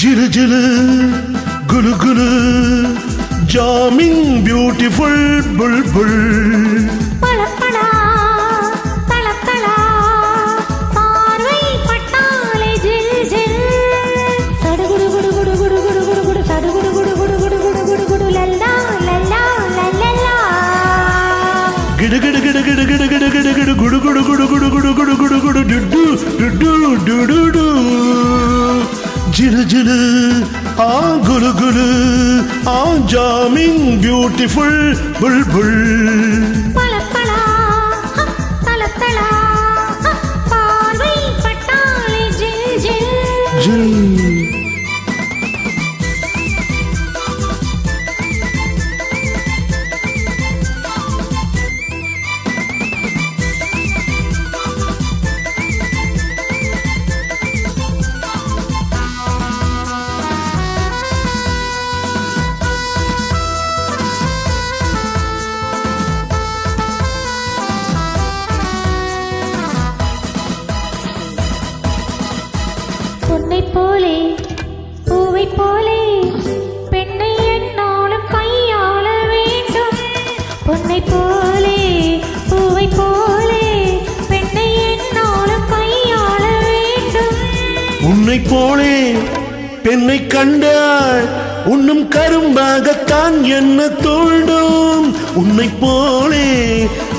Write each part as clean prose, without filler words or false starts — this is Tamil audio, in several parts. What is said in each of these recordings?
ஜிலு ஜிலு குலு குலு ஜாமிங் பியூட்டிஃபுல் புல்புல் பளபளா தளதளா பார்வை பட்டாலே ஜில் ஜில் சடுகுடு குடு குடு குடு குடு குடு குடு சடுகுடு குடு குடு குடு குடு குடு குடு லல்லா லல்லா லல்லா கிடு கிடு கிடு கிடு கிடு கிடு கிடு கிடு குடு குடு குடு குடு குடு குடு குடு குடு டுடு டுடு டுடு டு ஜிலு ஜிலு ஆ குலு குலு ஆ ஜாமிங் பியூட்டிஃபுல் புல்புல் பளபளா தளதளா பார்வை பட்டாலே ஜில் ஜில் ஜில் பொன்னை போலே பூவை போலே பெண்ணை என்னாலும் கையாள வேண்டும் பொன்னை போலே பூவை போலே பெண்ணை என்னாலும் கையாள வேண்டும் உன்னை போலே பெண்ணை கண்டால் உன்னும் கரும்பாகத்தான் என்ன தோண்டும் உன்னை போலே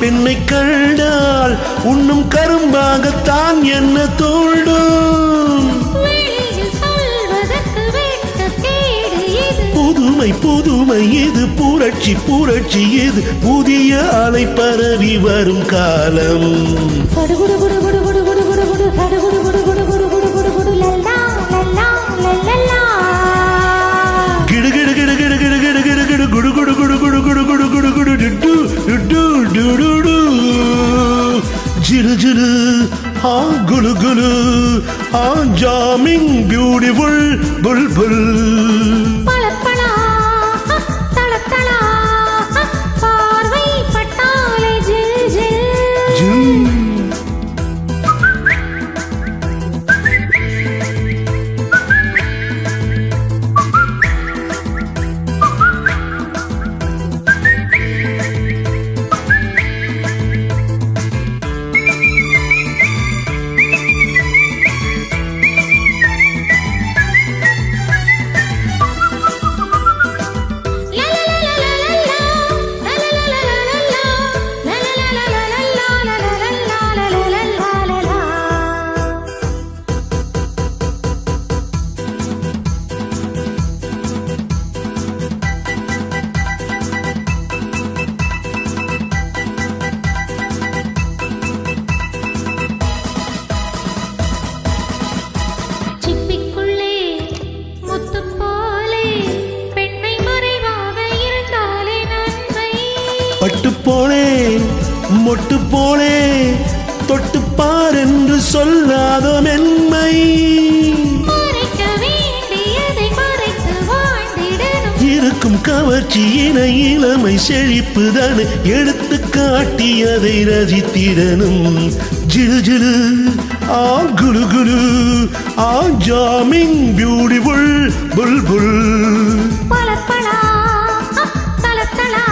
பெண்ணை கண்டால் உன்னும் கரும்பாகத்தான் என்ன தோண்டும் வெளியில் சொல்வதற்கு வெட்கக்கேடு இது புதுமை புதுமை இது புரட்சி புரட்சி இது புதிய அலை பரவி வரும் காலம் சடுகுடு குடு குடு குடு குடு குடு குடு சடுகுடு குடு குடு குடு குடு குடு குடு லல்லா லல்லா லல்லா கிடு கிடு கிடு கிடு கிடு கிடு கிடு கிடு குடு குடு குடு குடு குடு குடு குடு குடு டுடு டுடு டுடு டு ஜிலு ஜிலு ஆ குலு குலு ஆ ஜாமிங் பியூட்டிஃபுல் புல்புல் பளபளா தளதளா பார்வை பட்டாலே ஜில் ஜில் ஜில் சிப்பிக்குள்ளே முத்து போலே பெண்ணை மறைவாக இருந்தாலே நன்மை பட்டு போலே மொட்டு போலே தொட்டுப்பார் என்று சொல்லாத மென்மை மறைக்க வேண்டியதை மறைத்து வாழ்ந்திடணும் இருக்கும் கவர்ச்சியினை இளமை செழிப்புதானே எடுத்து காட்டியதை ரசித்திடனும் ஜிலு ஜிலு ஆ குலு குலு ஆ ஜாமிங் பியூட்டிஃபுல் புல்புல் பளபளா தளதளா